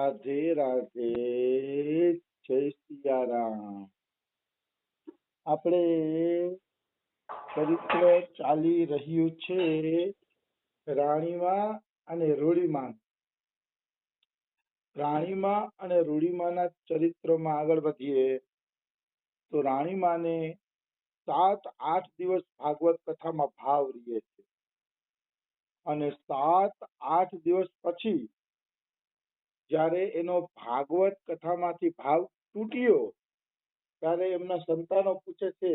રાધે રાધે, જય સિયારામ. આપણે ચરિત્ર ચાલી રહ્યું છે રાણીમાં અને રૂડીમાં. રાણીમાં અને રૂડીમાંના ચરિત્રમાં આગળ વધીએ તો રાણીમાને 7-8 દિવસ ભાગવત કથામાં ભાવ રહે છે અને 7-8 દિવસ પછી જ્યારે એનો ભાગવત કથામાંથી ભાવ તૂટ્યો ત્યારે એમના સંતાનો પૂછે છે,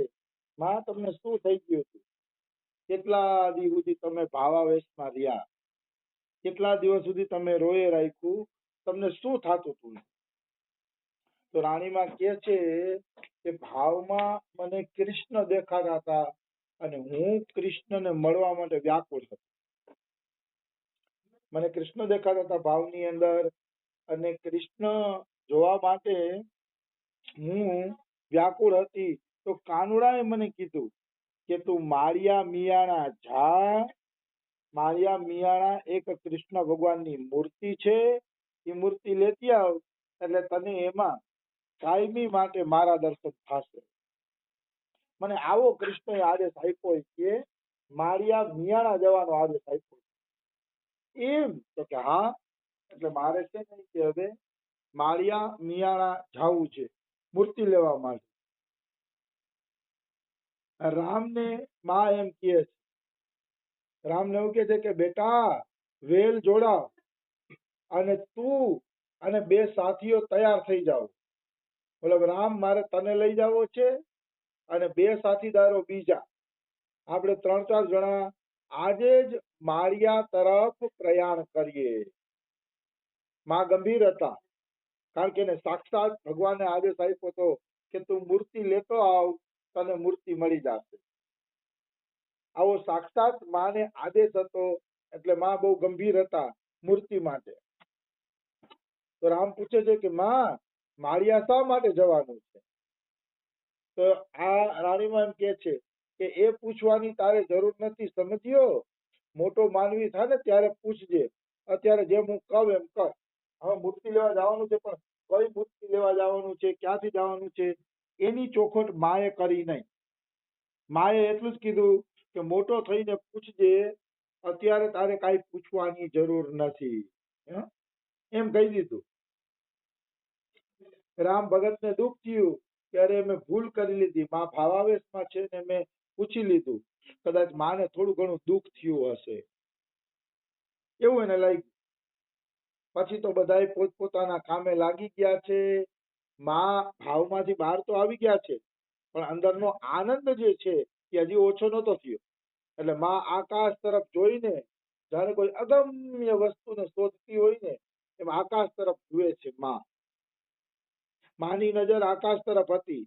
માં તમને શું થઈ ગયું હતું? કેટલા દિવસ સુધી તમે ભાવાવેશમાં રહ્યા? કેટલા દિવસ સુધી તમે રોયે રાખ્યું? તમને શું થતું હતું? તો રાણીમાં કહે છે કે ભાવમાં મને કૃષ્ણ દેખાતા હતા અને હું કૃષ્ણને મળવા માટે વ્યાકુળ હતો. મને કૃષ્ણ દેખાતા હતા ભાવની અંદર અને કૃષ્ણ જોવા માટે હું વ્યાકુળ હતી. તો કાનુડાએ મને કીધું કે તું માળિયા મિયાણા જા. માળિયા મિયાણા એક કૃષ્ણ ભગવાનની મૂર્તિ છે, એ મૂર્તિ લેતી આવ એટલે તને એમાં કાયમી માટે મારા દર્શન થશે. મને આવો કૃષ્ણએ આદેશ આપ્યો કે માળિયા મિયાણા જવાનો આદેશ આપ્યો. એમ તો કે હા, એટલે મારે છે ને કે હવે માળિયા મિયાણા જવું છે મૂર્તિ લેવા માટે. રામને માં એમ કહે છે, રામને એવું કહે છે કે બેટા વેલ જોડાવ અને તું અને 2 સાથીઓ તૈયાર થઈ જાઓ. બોલો રામ, મારે તને લઈ જવો છે અને 2 સાથીદારો બીજા, આપણે 3-4 જણા આજે જ માળિયા તરફ પ્રયાણ કરીએ. માં ગંભીર હતા, કારણ કે એને સાક્ષાત ભગવાને આદેશ આપ્યો હતો કે તું મૂર્તિ લેતો આવ, તને મૂર્તિ મળી જશે. આવો સાક્ષાત માને આદેશ હતો એટલે માં બહુ ગંભીર હતા મૂર્તિ માટે. તો રામ પૂછે છે કે માં માળિયા શા માટે જવાનું છે? તો આ રાણીમાં એમ કે છે કે એ પૂછવાની તારે જરૂર નથી, સમજ્યો? મોટો માનવી થાય ને ત્યારે પૂછજે, અત્યારે જેમ હું કહું એમ કર. હવે મૂર્તિ લેવા જવાનું છે, પણ કઈ મૂર્તિ લેવા જવાનું છે, ક્યાંથી જવાનું છે, એની ચોખવટ માએ કરી નહીં. માએ એટલું જ કીધું કે મોટો થઈને પૂછજે, અત્યારે તારે કાંઈ પૂછવાની જરૂર નથી, એમ કહી દીધું. રામ ભગતને દુઃખ થયું કે અરે મેં ભૂલ કરી લીધી, માં ભાવાવેશમાં છે ને મેં પૂછી લીધું, કદાચ માને થોડું ઘણું દુઃખ થયું હશે એવું એને લાગ્યું. પછી તો બધાય પોતપોતાના કામે લાગી ગયા છે. માં ભાવમાંથી બહાર તો આવી ગયા છે, પણ અંદરનો આનંદ જે છે એ હજી ઓછો નહોતો થયો. એટલે માં આકાશ તરફ જોઈને જાણે કોઈ અગમ્ય વસ્તુને શોધતી હોય ને એમ આકાશ તરફ જુએ છે. માની નજર આકાશ તરફ હતી.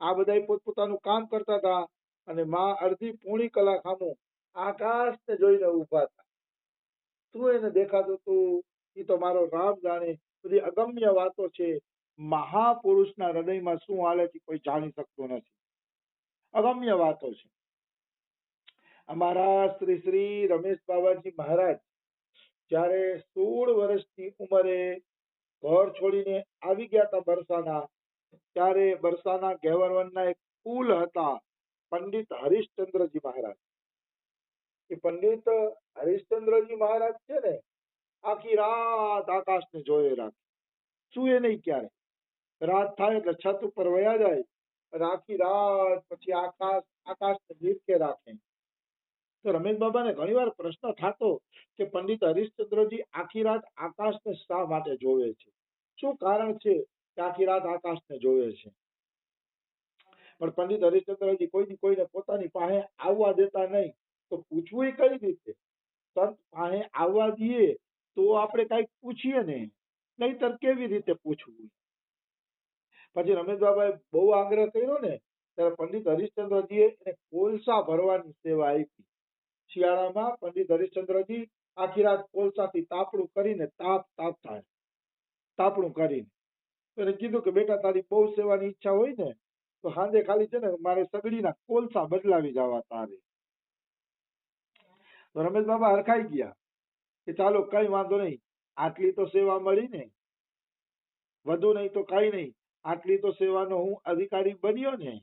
આ બધા પોતપોતાનું કામ કરતા હતા અને માં અડધી પોણી કલાક સામું આકાશને જોઈને ઊભા હતા. શું એને દેખાતું હતું એ તો મારો રામ જાણે. બધી અગમ્ય વાતો છે. મહાપુરુષના હૃદયમાં શું હાલે છે કોઈ જાણી શકતો નથી. અગમ્ય વાતો છે. અમારા શ્રી શ્રી રમેશ બાબાજી મહારાજ જ્યારે 16 વર્ષની ઉંમરે ઘર છોડીને આવી ગયા હતા બરસાના, ત્યારે બરસાના ગેવરવનના એક કુલ હતા પંડિત હરીશચંદ્રજી મહારાજ. એ પંડિત હરીશચંદ્રજી મહારાજ છે ને આખી રાત આકાશને જોયે રાખે, સુએ નહીં ક્યારે. રાત થાય એટલે છત ઉપર વયા જાય અને આખી રાત પછી આકાશને નીરખે રાખે. તો રમેશ બાબાને ઘણીવાર પ્રશ્ન થતો કે પંડિત હરીશચંદ્રજી આખી રાત આકાશને શા માટે જોવે છે? શું કારણ છે કે આખી રાત આકાશને જોવે છે? પણ પંડિત હરીશચંદ્રજી કોઈને પોતાની પાસે આવવા દેતા નહીં. તો પૂછવું કઈ રીતે? સંત પાસે આવવા દઈએ તો આપણે કઈક પૂછીએ ને, નહીતર કેવી રીતે પૂછવું? પછી રમેશ બાબાએ બહુ આગ્રહ કર્યો ને ત્યારે પંડિત હરીશચંદ્રજીએ એને કોલસા ભરવાની સેવા આપી. શિયાળામાં પંડિત હરીશચંદ્રજી આખી રાત કોલસાથી તાપણું કરીને તાપણું કરીને એને કીધું કે બેટા તારી બહુ સેવાની ઈચ્છા હોય ને તો સાંજે ખાલી છે ને મારે સગડીના કોલસા બદલાવી જવા તારે. તો રમેશ બાબા હરખાઈ ગયા કે ચાલો કઈ વાંધો નહીં, આટલી તો સેવા મળી ને, વધુ નહીં તો કઈ નહીં, આટલી તો સેવાનો હું અધિકારી બન્યો ને.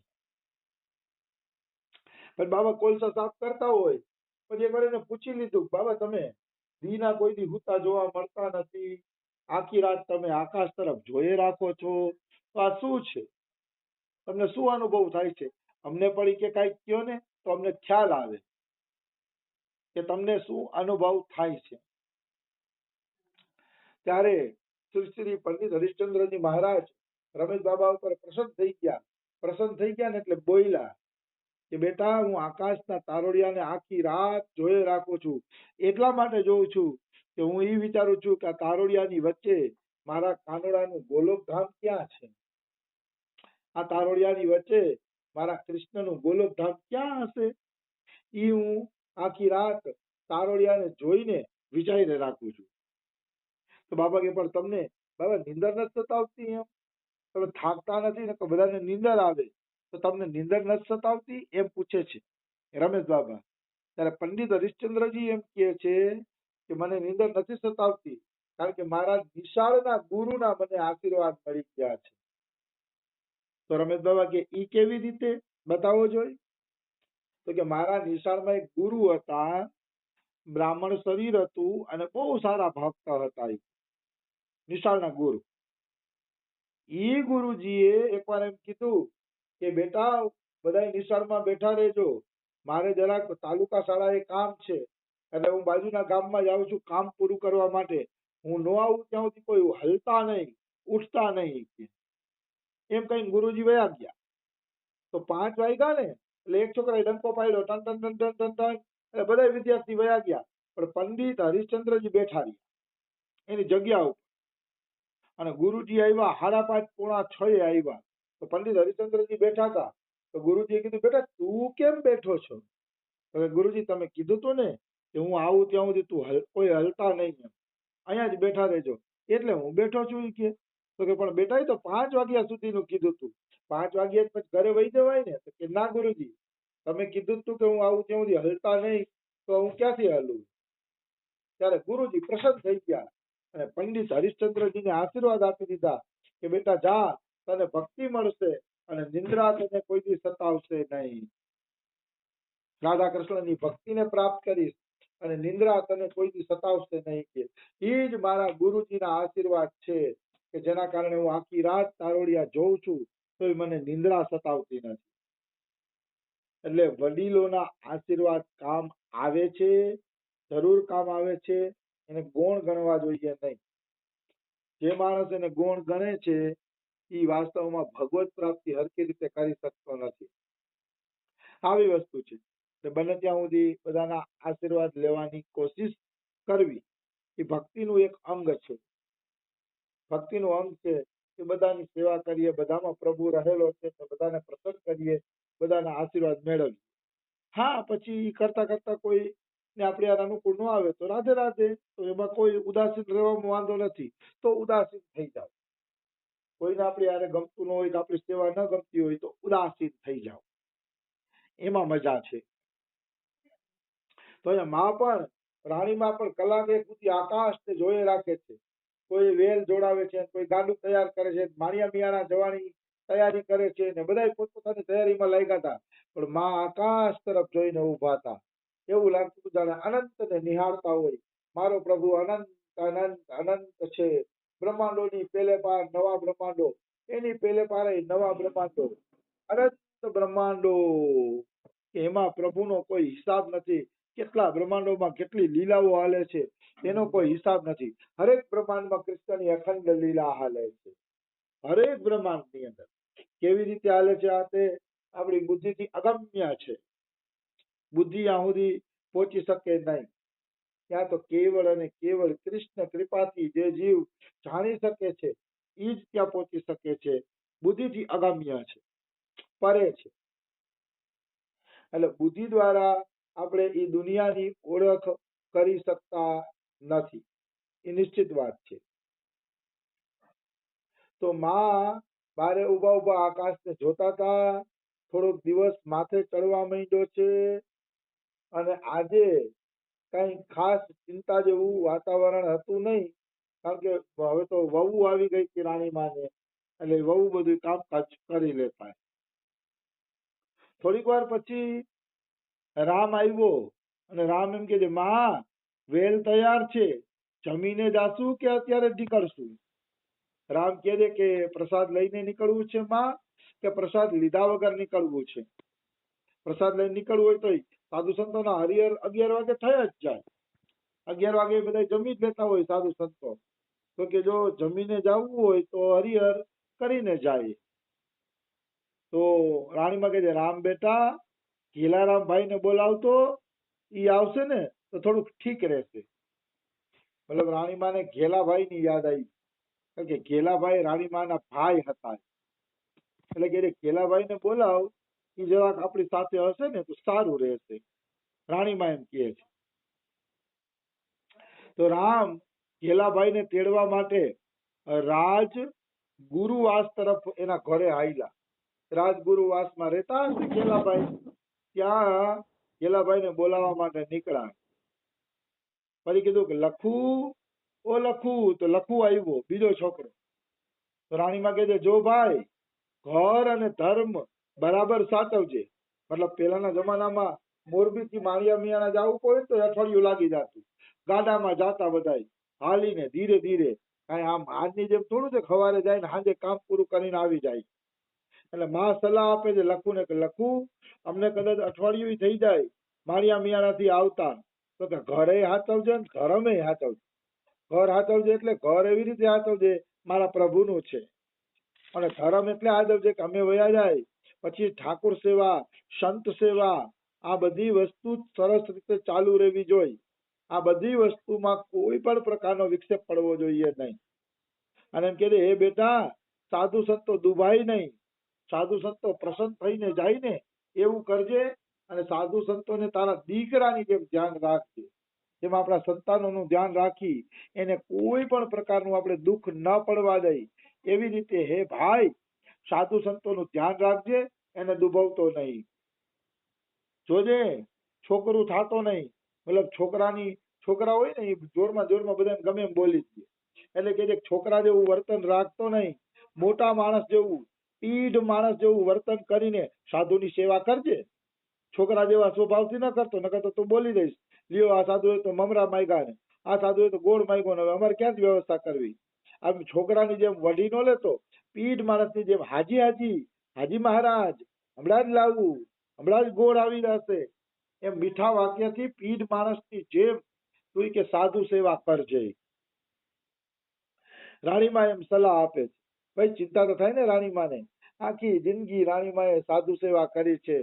પણ બાબા કોલસા સાફ કરતા હોય પછી એકવાર એને પૂછી લીધું, બાબા તમે દીના કોઈ દી હુતા જોવા મળતા નથી, આખી રાત તમે આકાશ તરફ જોયે રાખો છો, તો આ શું છે? તમને શું અનુભવ થાય છે? અમને પણ ઈ કે કાંઈક કયો ને તો અમને ખ્યાલ આવે કે તમને શું અનુભવ થાય છે. ત્યારે શ્રી પંડિત હરિશ્ચંદ્રજી મહારાજ રમેશ બાબા ઉપર પ્રસન્ન થઈ ગયા ને એટલે બોલ્યા કે બેટા હું આકાશના તારોડિયાને આખી રાત જોયે રાખું છું. એટલા માટે જોઉં છું કે હું એ વિચારું છું કે આ તારોડિયાની વચ્ચે મારા કાનોડાનું ગોલોકધામ ક્યાં છે? આ તારોડિયાની વચ્ચે મારા કૃષ્ણનું ગોલોકધામ ક્યાં હશે? ઈ હું આખી રાત તારોડિયાને જોઈને વિચારીને રાખું છું. તો બાબા કે પણ તમને બાબા નીંદર નથી સતાવતી? એમ તમે થાકતા નથી ને? તો બધાને નીંદર આવે, તો તમને નીંદર નથી સતાવતી? એમ પૂછે છે રમેશ બાબા. ત્યારે પંડિત હરિશ્ચંદ્રજી એમ કહે છે કે મને નીંદર નથી સતાવતી કારણ કે મારા નિશાળના ગુરુના મને આશીર્વાદ મળી ગયા છે. તો રમેશ બાબા કે ઈ કેવી રીતે બતાવો જોઈ? તો કે મારા નિશાળમાં એક ગુરુ હતા, બ્રાહ્મણ શરીર હતું અને બહુ સારા ભક્ત હતા. નિશાળના ગુરુ. ઈ ગુરુજીએ એકવાર એમ કીધું કે બેટા બધા નિશાળમાં બેઠા રહેજો, મારે જરાક તાલુકા શાળાએ કામ છે એટલે હું બાજુના ગામમાં જાઉં છું કામ પૂરું કરવા માટે. હું ન આવું ત્યાં સુધી કોઈ હલતા નહીં, ઉઠતા નહીં. એમ કહીને ગુરુજી વયા ગયા. તો 5 વાગ્યા ને એટલે એક છોકરાએ ડંકો પાડ્યો, ton ton ton ton ton ton, એટલે બધા વિદ્યાર્થી વયા ગયા. પણ પંડિત હરિશ્ચંદ્રજી બેઠા રહ્યા એની જગ્યા ઉપર. અને ગુરુજી આવ્યા 5:30 પોણા 6 આવ્યા. તો પંડિત હરિશ્ચંદ્રજી બેઠા હતા. તો ગુરુજીએ કીધું બેટા તું કેમ બેઠો છો? તો ગુરુજી તમે કીધું તું ને કે હું આવું ત્યાં સુધી તું કોઈ હલતા નહીં, એમ અહીંયા જ બેઠા રહેજો, એટલે હું બેઠો છું. ઈ કે તો કે પણ બેટા એ તો 5 વાગ્યા સુધીનું કીધું તું, 5 વાગ્યા પછી ઘરે વહી જવાય ને? તો કે ના ગુરુજી, તમે કીધું તું કે હું આવું ત્યાં સુધી હલતા નહીં, તો હું ક્યાંથી હલું? ત્યારે ગુરુજી પ્રસન્ન થઈ ગયા અને પંડિત હરિશ્ચંદ્રજીને આશીર્વાદ આપી દીધા કે બેટા જા, તને ભક્તિ મળશે અને નિંદ્રા તને કોઈ દી સતાવશે નહીં. રાધા કૃષ્ણની ભક્તિને પ્રાપ્ત કરીશ અને નિંદ્રા તને કોઈ દી સતાવશે નહીં. કે એ જ મારા ગુરુજીના આશીર્વાદ છે કે જેના કારણે હું આખી રાત તારોડિયા જોઉં છું તો મને નિંદ્રા સતાવતી નથી. એટલે વડીલોના આશીર્વાદ કામ આવે છે, જરૂર કામ આવે છે. એને ગૌણ ગણવા જોઈએ નહીં. જે માણસ એને ગૌણ ગણે છે એ વાસ્તવમાં ભગવત પ્રાપ્તિ હરખી રીતે કરી શકતો નથી. આવી વસ્તુ છે. બને ત્યાં સુધી બધાના આશીર્વાદ લેવાની કોશિશ કરવી એ ભક્તિનું એક અંગ છે. ભક્તિનું અંગ છે કે બધાની સેવા કરીએ, બધામાં પ્રભુ રહેલો છે તો બધાને પ્રસન્ન કરીએ, બધાના આશીર્વાદ મેળવીએ. હા, પછી કરતા કરતા કોઈ ને આપણે યાર અનુકૂળ ન આવે તો રાધે રાધે, તો એમાં કોઈ ઉદાસીન રહેવામાં વાંધો નથી. તો ઉદાસીન થઈ જાવ. કોઈને આપણે યારે ગમતું ન હોય, તો આપણી સેવા ન ગમતી હોય તો ઉદાસીન થઈ જાવ, એમાં મજા છે. તો અહીંયા માં પણ રાણીમાં પણ કલાક એક સુધી આકાશને જોયે રાખે છે. કોઈ વેલ જોડાવે છે, કોઈ ગાડું તૈયાર કરે છે, માણિયા મિયાણા જવાની તૈયારી કરે છે ને બધા પોતપોતાની તૈયારીમાં લાગ્યા હતા. પણ માં આકાશ તરફ જોઈને ઉભા હતા. એવું લાગતું જાણે અનંતને નિહાળતા હોય. મારો પ્રભુ અનંત અનંત અનંત છે. બ્રહ્માંડોની પેલે પાર નવા બ્રહ્માંડો, એની પેલે પારે નવા બ્રહ્માંડો, અનંત બ્રહ્માંડો, એમાં પ્રભુનો કોઈ હિસાબ નથી. કેટલા બ્રહ્માંડોમાં કેટલી લીલાઓ હાલે છે એનો કોઈ હિસાબ નથી. હરેક બ્રહ્માંડમાં કૃષ્ણની અખંડ લીલા હાલે છે. હરેક બ્રહ્માંડની અંદર કેવી રીતે હાલે છે આ તે આપણી બુદ્ધિથી અગમ્ય છે. બુદ્ધિ ત્યાં સુધી પહોંચી શકે નહીં. ત્યાં તો કેવળ અને કેવળ કૃષ્ણ કૃપાથી જે જીવ જાણી શકે છે એ જ ત્યાં પહોંચી શકે છે. બુદ્ધિથી અગમ્ય છે, પરે છે. એટલે બુદ્ધિ દ્વારા આપણે એ દુનિયાની ઓળખ કરી શકતા નથી, એ નિશ્ચિત વાત છે. તો માં બારે ઉભા ઉભા આકાશને જોતા હતા. થોડોક દિવસ માથે ચડવા માંડ્યો છે અને આજે કઈ ખાસ ચિંતા જેવું વાતાવરણ હતું નહીં. કારણ કે હવે તો વહુ આવી ગઈ હતી રાણીમાને, એટલે વહુ બધું કામકાજ કરી લેતા. થોડીક વાર પછી રામ આવ્યો અને રામ એમ કે છે, માં વેલ તૈયાર છે, જમીને જાશું કે અત્યારે જ નીકળશું? રામ કહે છે કે પ્રસાદ લઈને નીકળવું છે માં, કે પ્રસાદ લીધા વગર નીકળવું છે? પ્રસાદ લઈને નીકળવું હોય તો સાધુ સંતોના હરિહર 11 વાગે થઈ જ જાય. 11 વાગે બધા જમી જ લેતા હોય સાધુ સંતો. તો કે જો જમીને જવું હોય તો હરિહર કરીને જાય. તો રાણીમાં કહે છે, રામ બેટા ઘેલારામ ભાઈને બોલાવતો, ઈ આવશે ને તો થોડુંક ઠીક રહેશે. મતલબ રાણીમાને ઘેલાભાઈની યાદ આવી, કારણ કે ઘેલાભાઈ રાણીમાના ભાઈ હતા. એટલે કે ઘેલાભાઈને બોલાવ, ઈ જરાક આપણી સાથે હશે ને તો સારું રહેશે, રાણીમા એમ કહે છે. તો રામ ઘેલાભાઈને તેડવા માટે રાજ ગુરુવાસ તરફ એના ઘરે આવેલા. રાજગુરુવાસમાં રહેતા હશે ઘેલાભાઈ, ત્યાં ઘેલાભાઈને બોલાવવા માટે નીકળ્યા. પછી કીધું કે લખુ, ઓ લખુ. તો લખુ આવ્યો, બીજો છોકરો. તો રાણીમાં કહે છે, જો ભાઈ ઘર અને ધર્મ બરાબર સાચવજે. મતલબ પહેલાના જમાનામાં મોરબીથી માળિયા મિયાણા જવું પડે તો અઠવાડિયું લાગી જતું. ગાડામાં જાતા બધાય હાલીને ધીરે ધીરે, કાંઈ આમ આજની જેમ થોડું છે સવારે જાય ને સાંજે કામ પૂરું કરીને આવી જાય. એટલે માં સલાહ આપે છે લખુને કે લખુ, અમને કદાચ અઠવાડિયું થઈ જાય માળિયા મિયાણાથી આવતા, તો કે ઘરે હાચવજે ને ધર્મે હાચવજે. ઘર હાચવજે એટલે ઘર એવી રીતે હાચવજે મારા પ્રભુનું છે, અને ધર્મ એટલે હાચવજે કે અમે વયા જાય પછી ઠાકુર સેવા, સંત સેવા, આ બધી વસ્તુ સરસ રીતે ચાલુ રહેવી જોઈએ. આ બધી વસ્તુમાં કોઈ પણ પ્રકારનો વિક્ષેપ પડવો જોઈએ નહીં. અને એમ કે હે બેટા, સાધુ સંતો દુભાઈ નહીં, સાધુ સંતો પ્રસન્ન થઈને જાય ને એવું કરજે, અને સાધુ સંતોને તારા દીકરાની જેમ ધ્યાન રાખજે. જેમ આપણા સંતાનોનું ધ્યાન રાખી એને કોઈ પણ પ્રકારનું આપણે દુઃખ ન પડવા દઈ, એવી રીતે હે ભાઈ સાધુ સંતોનું ધ્યાન રાખજે, એને દુભવતો નહીં. જોજે છોકરું થાતો નહીં. મતલબ છોકરા હોય ને એ જોરમાં બધાને ગમે એમ બોલી દે. એટલે કે છોકરા જેવું વર્તન રાખતો નહીં, મોટા માણસ જેવું, પીઢ માણસ જેવું વર્તન કરીને સાધુની સેવા કરજે. છોકરા જેવા સ્વભાવથી ન કરતો, નકર તો તું બોલી દઈશ, લ્યો આ સાધુ તો મમરા માંગ્યા ને, આ સાધુ તો ગોળ માંગ્યો ને, હવે અમારે ક્યાંથી વ્યવસ્થા કરવી? આમ છોકરાની જેમ વઢી નો લેતો, પીઢ માણસની જેમ હાજી મહારાજ હમણાં જ લાવવું, હમણાં જ ગોળ આવી જશે, એમ મીઠા વાક્યથી પીઢ માણસની જેમ તું કે સાધુ સેવા કરજે. રાણીમાં એમ સલાહ આપે છે. ભાઈ ચિંતા તો થાય ને રાણીમાને, આખી જિંદગી રાણીમાએ સાધુ સેવા કરી છે,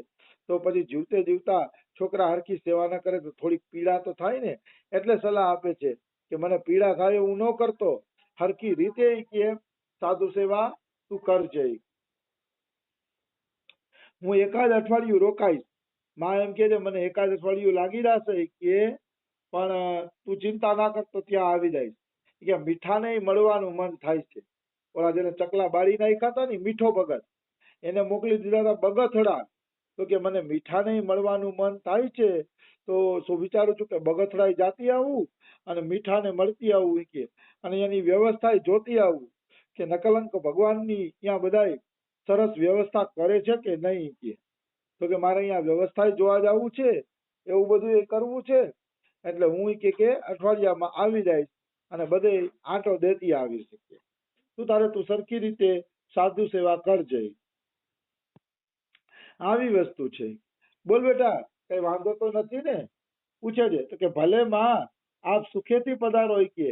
તો પછી જીવતે જીવતા છોકરા હરખી સેવા ન કરે તો થોડીક પીડા તો થાય ને. એટલે સલાહ આપે છે કે મને પીડા થાય એવું ન કરતો, હરખી રીતે કે સાધુ સેવા તું કરજે. હું એકાદ અઠવાડિયું રોકાઈશ. માં એમ કે છે મને એકાદ અઠવાડિયું લાગી જશે કે, પણ તું ચિંતા ના કરતો ત્યાં આવી જઈશ. કે મીઠાને મળવાનું મન થાય છે. ઓલા જેને ચકલા બાળી નાખ્યા હતા ને મીઠો ભગત, એને મોકલી દીધા હતા બગથડા. તો કે મને મીઠાને મળવાનું મન થાય છે, તો શું વિચારું છું કે બગથડા જાતી આવું અને મીઠાને મળતી આવું કે, અને એની વ્યવસ્થા જોતી આવું કે નકલંક ભગવાનની ત્યાં બધા સરસ વ્યવસ્થા કરે છે કે નહીં કે. તો કે મારે અહીંયા વ્યવસ્થા જોવા જવું છે, એવું બધું એ કરવું છે, એટલે હું કે અઠવાડિયામાં આવી જઈશ અને બધે આંટો દેતી આવી શકે. તું સરખી રીતે સાધુ સેવા કરજે. આવી વસ્તુ છે. બોલ બેટા કઈ વાંધો તો નથી ને? પૂછે છે. તો કે ભલે માં આપ સુખેથી પધારો કે,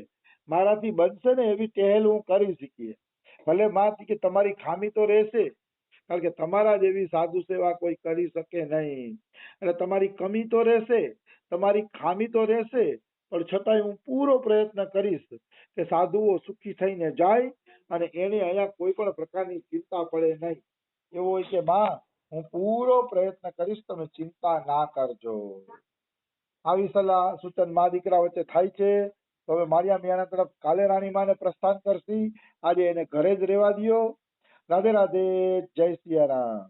મારાથી બનશે ને એવી ટહેલ હું કરી શીખીએ. ભલે માં કે તમારી ખામી તો રહેશે, કારણ કે તમારા જેવી સાધુ સેવા કોઈ કરી શકે નહીં, એટલે તમારી કમી તો રહેશે, તમારી ખામી તો રહેશે, પણ છતાંય હું પૂરો પ્રયત્ન કરીશ કે સાધુઓ સુખી થઈને જાય અને એને અહીંયા કોઈ પણ પ્રકારની ચિંતા પડે નહીં. એવું હોય કે બા હું પૂરો પ્રયત્ન કરીશ, તમે ચિંતા ના કરજો. આવી સલાહ સૂચન મા દીકરા વચ્ચે થાય છે. તો હવે માળિયા મિયાણા તરફ કાલે રાણીમાને પ્રસ્થાન કરશી. આજે એને ઘરે જ રહેવા દો. રાધે રાધે, જય સિયારામ.